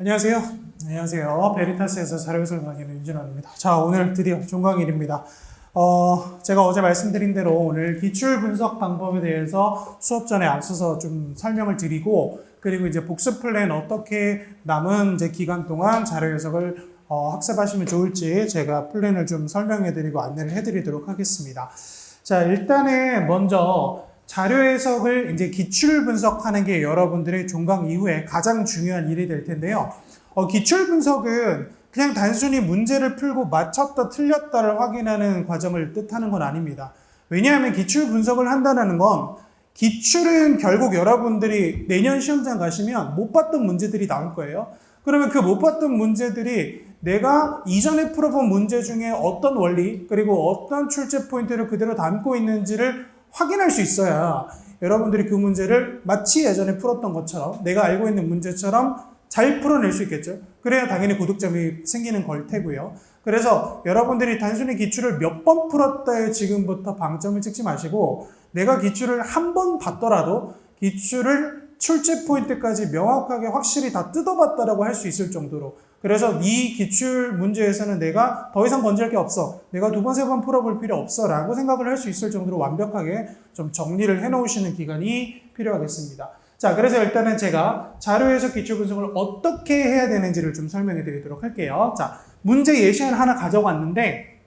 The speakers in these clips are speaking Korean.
안녕하세요. 안녕하세요. 베리타스에서 자료해설 강의하는 윤진원입니다. 자, 오늘 드디어 종강일입니다. 제가 어제 말씀드린 대로 오늘 기출 분석 방법에 대해서 수업 전에 앞서서 좀 설명을 드리고, 그리고 이제 복습 플랜 어떻게 남은 이제 기간 동안 자료 해석을 학습하시면 좋을지 제가 플랜을 좀 설명해 드리고 안내를 해 드리도록 하겠습니다. 자, 일단은 먼저 자료 해석을 이제 기출 분석하는 게 여러분들의 종강 이후에 가장 중요한 일이 될 텐데요. 기출 분석은 그냥 단순히 문제를 풀고 맞췄다 틀렸다를 확인하는 과정을 뜻하는 건 아닙니다. 왜냐하면 기출 분석을 한다는 건 기출은 결국 여러분들이 내년 시험장 가시면 못 봤던 문제들이 나올 거예요. 그러면 그 못 봤던 문제들이 내가 이전에 풀어본 문제 중에 어떤 원리 그리고 어떤 출제 포인트를 그대로 담고 있는지를 확인할 수 있어야 여러분들이 그 문제를 마치 예전에 풀었던 것처럼 내가 알고 있는 문제처럼 잘 풀어낼 수 있겠죠. 그래야 당연히 고득점이 생기는 걸 테고요. 그래서 여러분들이 단순히 기출을 몇 번 풀었다에 지금부터 방점을 찍지 마시고, 내가 기출을 한 번 봤더라도 기출을 출제 포인트까지 명확하게 확실히 다 뜯어봤다라고 할 수 있을 정도로, 그래서 이 기출 문제에서는 내가 더 이상 건질 게 없어, 내가 두 번, 세 번 풀어볼 필요 없어 라고 생각을 할 수 있을 정도로 완벽하게 좀 정리를 해놓으시는 기간이 필요하겠습니다. 자, 그래서 일단은 제가 자료 해석 기출 분석을 어떻게 해야 되는지를 좀 설명해 드리도록 할게요. 자, 문제 예시를 하나 가져왔는데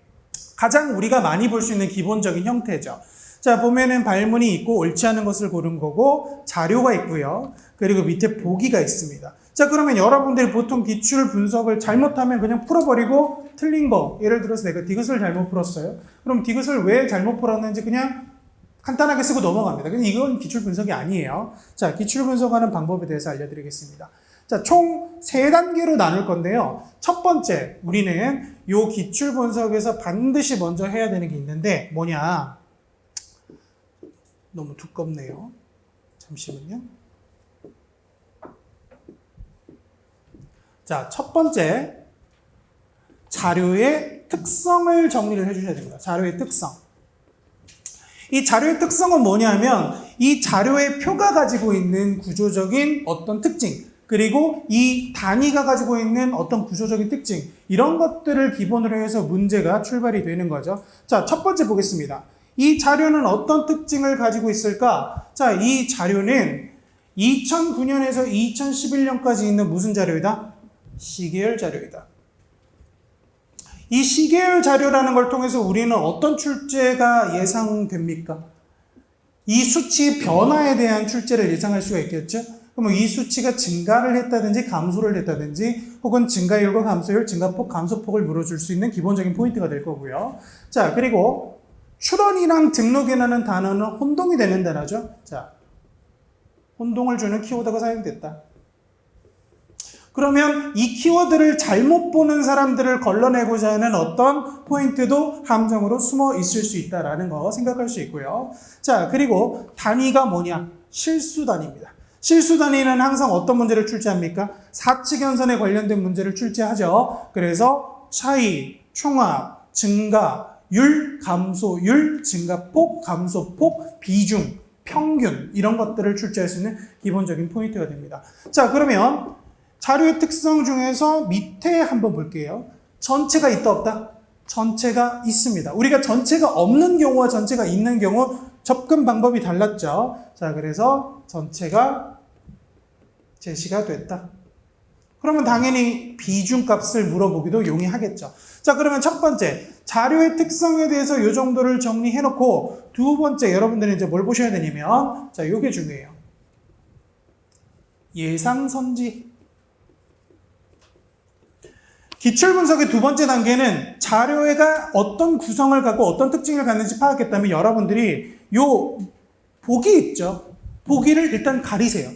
가장 우리가 많이 볼 수 있는 기본적인 형태죠. 자, 보면은 발문이 있고 옳지 않은 것을 고른 거고 자료가 있고요. 그리고 밑에 보기가 있습니다. 자, 그러면 여러분들이 보통 기출 분석을 잘못하면 그냥 풀어버리고 틀린 거, 예를 들어서 내가 디귿을 잘못 풀었어요. 그럼 디귿을 왜 잘못 풀었는지 그냥 간단하게 쓰고 넘어갑니다. 근데 이건 기출 분석이 아니에요. 자, 기출 분석하는 방법에 대해서 알려드리겠습니다. 자, 총 3단계로 나눌 건데요. 첫 번째, 우리는 요 기출 분석에서 반드시 먼저 해야 되는 게 있는데 뭐냐? 너무 두껍네요. 잠시만요. 자, 첫 번째, 자료의 특성을 정리를 해주셔야 됩니다. 자료의 특성. 이 자료의 특성은 뭐냐면 이 자료의 표가 가지고 있는 구조적인 어떤 특징, 그리고 이 단위가 가지고 있는 어떤 구조적인 특징, 이런 것들을 기본으로 해서 문제가 출발이 되는 거죠. 자, 첫 번째 보겠습니다. 이 자료는 어떤 특징을 가지고 있을까? 자, 이 자료는 2009년에서 2011년까지 있는 무슨 자료이다? 시계열 자료이다. 이 시계열 자료라는 걸 통해서 우리는 어떤 출제가 예상됩니까? 이 수치의 변화에 대한 출제를 예상할 수가 있겠죠? 그러면 이 수치가 증가를 했다든지 감소를 했다든지 혹은 증가율과 감소율, 증가폭, 감소폭을 물어줄 수 있는 기본적인 포인트가 될 거고요. 자, 그리고 출원이랑 등록이라는 단어는 혼동이 되는 단어죠. 자, 혼동을 주는 키워드가 사용됐다. 그러면 이 키워드를 잘못 보는 사람들을 걸러내고자 하는 어떤 포인트도 함정으로 숨어 있을 수 있다는 거 생각할 수 있고요. 자, 그리고 단위가 뭐냐? 실수 단위입니다. 실수 단위는 항상 어떤 문제를 출제합니까? 사칙연산에 관련된 문제를 출제하죠. 그래서 차이, 총합, 증가, 율, 감소율, 증가폭, 감소폭, 비중, 평균, 이런 것들을 출제할 수 있는 기본적인 포인트가 됩니다. 자, 그러면 자료의 특성 중에서 밑에 한번 볼게요. 전체가 있다 없다? 전체가 있습니다. 우리가 전체가 없는 경우와 전체가 있는 경우 접근 방법이 달랐죠. 자, 그래서 전체가 제시가 됐다. 그러면 당연히 비중값을 물어보기도 용이하겠죠. 자, 그러면 첫 번째, 자료의 특성에 대해서 이 정도를 정리해놓고 두 번째, 여러분들은 이제 뭘 보셔야 되냐면, 자, 요게 중요해요. 예상선지. 기출 분석의 두 번째 단계는 자료가 어떤 구성을 갖고 어떤 특징을 갖는지 파악했다면 여러분들이 요 보기 있죠. 보기를 일단 가리세요.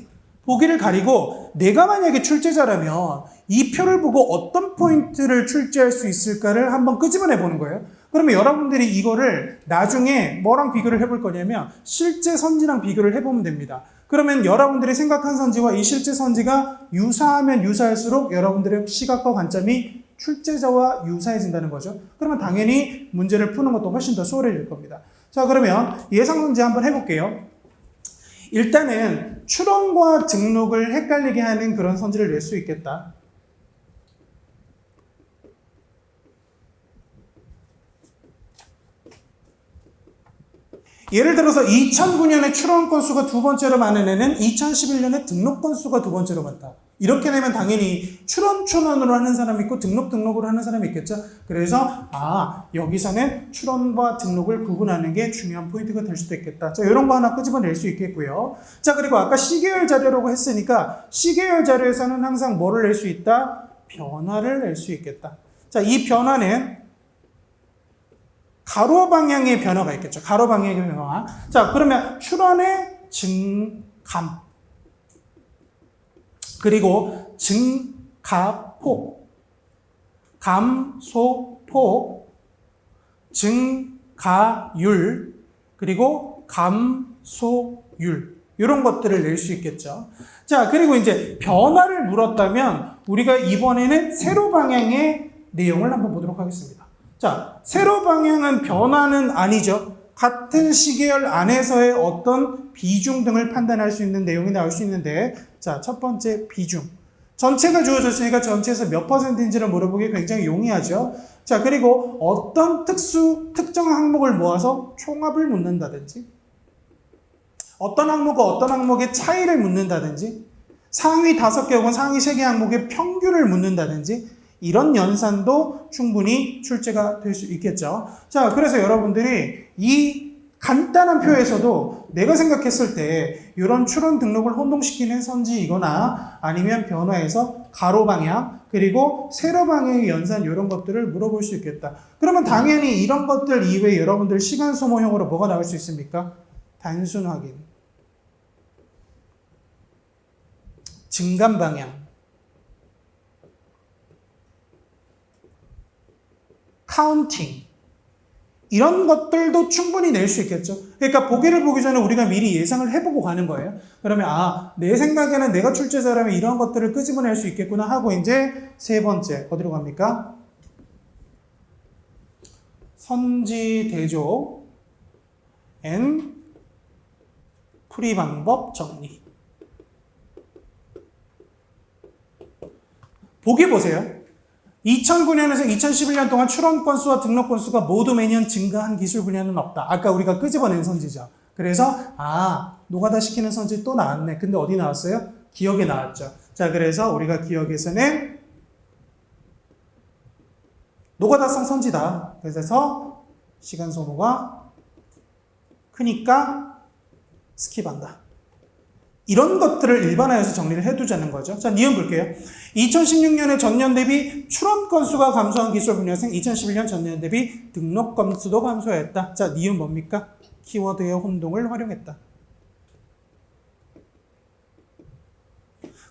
보기를 가리고 내가 만약에 출제자라면 이 표를 보고 어떤 포인트를 출제할 수 있을까를 한번 끄집어내 보는 거예요. 그러면 여러분들이 이거를 나중에 뭐랑 비교를 해볼 거냐면 실제 선지랑 비교를 해보면 됩니다. 그러면 여러분들이 생각한 선지와 이 실제 선지가 유사하면 유사할수록 여러분들의 시각과 관점이 출제자와 유사해진다는 거죠. 그러면 당연히 문제를 푸는 것도 훨씬 더 수월해질 겁니다. 자, 그러면 예상 선지 한번 해볼게요. 일단은 출원과 등록을 헷갈리게 하는 그런 선지를 낼 수 있겠다. 예를 들어서 2009년에 출원 건수가 두 번째로 많은 애는 2011년에 등록 건수가 두 번째로 많다. 이렇게 되면 당연히 출원으로 하는 사람이 있고 등록으로 하는 사람이 있겠죠. 그래서 여기서는 출원과 등록을 구분하는 게 중요한 포인트가 될 수도 있겠다. 자, 이런 거 하나 끄집어낼 수 있겠고요. 자, 그리고 아까 시계열 자료라고 했으니까 시계열 자료에서는 항상 뭐를 낼 수 있다? 변화를 낼 수 있겠다. 자, 이 변화는 가로 방향의 변화가 있겠죠. 가로 방향의 변화. 자, 그러면 출원의 증감, 그리고 증가폭, 감소폭, 증가율, 그리고 감소율. 이런 것들을 낼 수 있겠죠. 자, 그리고 이제 변화를 물었다면 우리가 이번에는 세로 방향의 내용을 한번 보도록 하겠습니다. 자, 세로 방향은 변화는 아니죠. 같은 시계열 안에서의 어떤 비중 등을 판단할 수 있는 내용이 나올 수 있는데, 자, 첫 번째 비중. 전체가 주어졌으니까 전체에서 몇 퍼센트인지를 물어보기 굉장히 용이하죠. 자, 그리고 어떤 특정 항목을 모아서 총합을 묻는다든지, 어떤 항목과 어떤 항목의 차이를 묻는다든지, 상위 5개 혹은 상위 3개 항목의 평균을 묻는다든지, 이런 연산도 충분히 출제가 될 수 있겠죠. 자, 그래서 여러분들이 이 간단한 표에서도 내가 생각했을 때 이런 출원 등록을 혼동시키는 선지이거나 아니면 변화에서 가로 방향 그리고 세로 방향의 연산 이런 것들을 물어볼 수 있겠다. 그러면 당연히 이런 것들 이외에 여러분들 시간 소모형으로 뭐가 나올 수 있습니까? 단순 확인, 증감 방향, 카운팅, 이런 것들도 충분히 낼 수 있겠죠. 그러니까 보기를 보기 전에 우리가 미리 예상을 해보고 가는 거예요. 그러면 내 생각에는 내가 출제자라면 이런 것들을 끄집어낼 수 있겠구나 하고 이제 세 번째 어디로 갑니까? 선지 대조 앤 풀이 방법 정리. 보기 보세요. 2009년에서 2011년 동안 출원 건수와 등록 건수가 모두 매년 증가한 기술 분야는 없다. 아까 우리가 끄집어낸 선지죠. 그래서 노가다 시키는 선지 또 나왔네. 근데 어디 나왔어요? 기억에 나왔죠. 자, 그래서 우리가 기억에서는 노가다성 선지다. 그래서 시간 소모가 크니까 스킵한다. 이런 것들을 일반화해서 정리를 해두자는 거죠. 자, 니은 볼게요. 2016년에 전년 대비 출원 건수가 감소한 기술 분야생, 2011년 전년 대비 등록 건수도 감소했다. 자, 니은 뭡니까? 키워드의 혼동을 활용했다.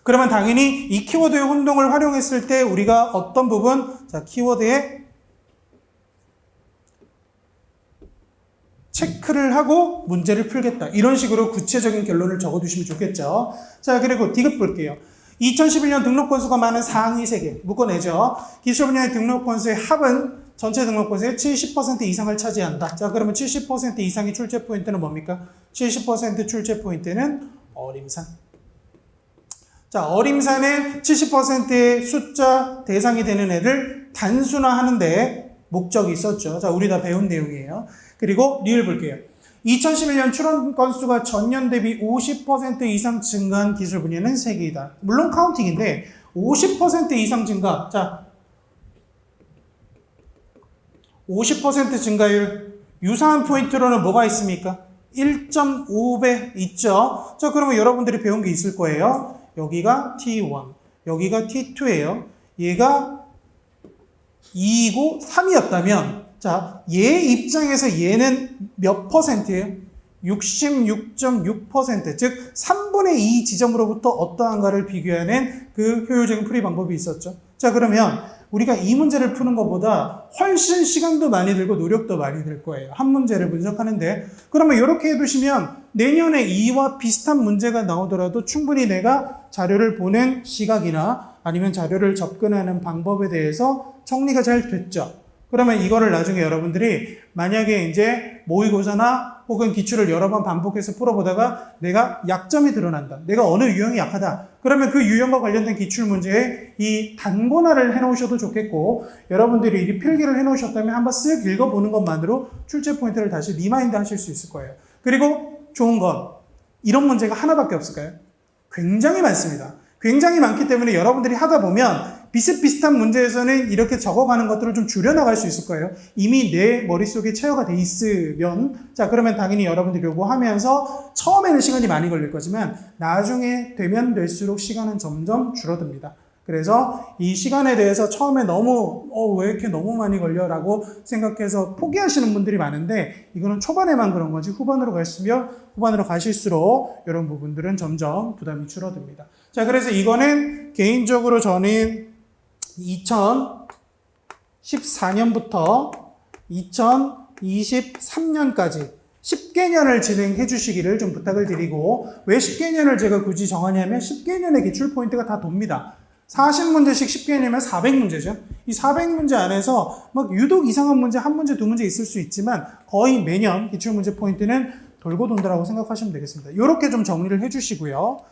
그러면 당연히 이 키워드의 혼동을 활용했을 때 우리가 어떤 부분, 자, 키워드의 체크를 하고 문제를 풀겠다. 이런 식으로 구체적인 결론을 적어두시면 좋겠죠. 자, 그리고 디귿 볼게요. 2011년 등록 건수가 많은 상위 3개 묶어내죠. 기술 분야의 등록 건수의 합은 전체 등록 건수의 70% 이상을 차지한다. 자, 그러면 70% 이상의 출제 포인트는 뭡니까? 70% 출제 포인트는 어림산. 자, 어림산의 70%의 숫자 대상이 되는 애를 단순화하는데 목적이 있었죠. 자, 우리 다 배운 내용이에요. 그리고 리을 볼게요. 2011년 출원 건수가 전년 대비 50% 이상 증가한 기술 분야는 3개이다. 물론 카운팅인데 50% 이상 증가. 자, 50% 증가율 유사한 포인트로는 뭐가 있습니까? 1.5배 있죠. 자, 그러면 여러분들이 배운 게 있을 거예요. 여기가 T1, 여기가 T2예요. 얘가 2이고 3이었다면 자, 얘 입장에서 얘는 몇 퍼센트예요? 66.6%, 즉 3분의 2 지점으로부터 어떠한가를 비교하는 그 효율적인 풀이 방법이 있었죠. 자, 그러면 우리가 이 문제를 푸는 것보다 훨씬 시간도 많이 들고 노력도 많이 들 거예요. 한 문제를 분석하는데. 그러면 이렇게 해두시면 내년에 이와 비슷한 문제가 나오더라도 충분히 내가 자료를 보는 시각이나 아니면 자료를 접근하는 방법에 대해서 정리가 잘 됐죠. 그러면 이거를 나중에 여러분들이 만약에 이제 모의고사나 혹은 기출을 여러 번 반복해서 풀어보다가 내가 약점이 드러난다. 내가 어느 유형이 약하다. 그러면 그 유형과 관련된 기출 문제에 이 단권화를 해놓으셔도 좋겠고, 여러분들이 이 필기를 해놓으셨다면 한번 쓱 읽어보는 것만으로 출제 포인트를 다시 리마인드 하실 수 있을 거예요. 그리고 좋은 건 이런 문제가 하나밖에 없을까요? 굉장히 많습니다. 굉장히 많기 때문에 여러분들이 하다 보면 비슷비슷한 문제에서는 이렇게 적어가는 것들을 좀 줄여나갈 수 있을 거예요. 이미 내 머릿속에 체화가 돼 있으면 자 그러면 당연히 여러분들이 요거 하면서 처음에는 시간이 많이 걸릴 거지만 나중에 되면 될수록 시간은 점점 줄어듭니다. 그래서 이 시간에 대해서 처음에 너무 왜 이렇게 너무 많이 걸려? 라고 생각해서 포기하시는 분들이 많은데 이거는 초반에만 그런 거지 후반으로 가실수록 이런 부분들은 점점 부담이 줄어듭니다. 자, 그래서 이거는 개인적으로 저는 2014년부터 2023년까지 10개년을 진행해 주시기를 좀 부탁을 드리고 왜 10개년을 제가 굳이 정하냐면 10개년의 기출 포인트가 다 돕니다. 40문제씩 10개년이면 400문제죠. 이 400문제 안에서 막 유독 이상한 문제 한 문제, 두 문제 있을 수 있지만 거의 매년 기출문제 포인트는 돌고 돈다라고 생각하시면 되겠습니다. 이렇게 좀 정리를 해주시고요.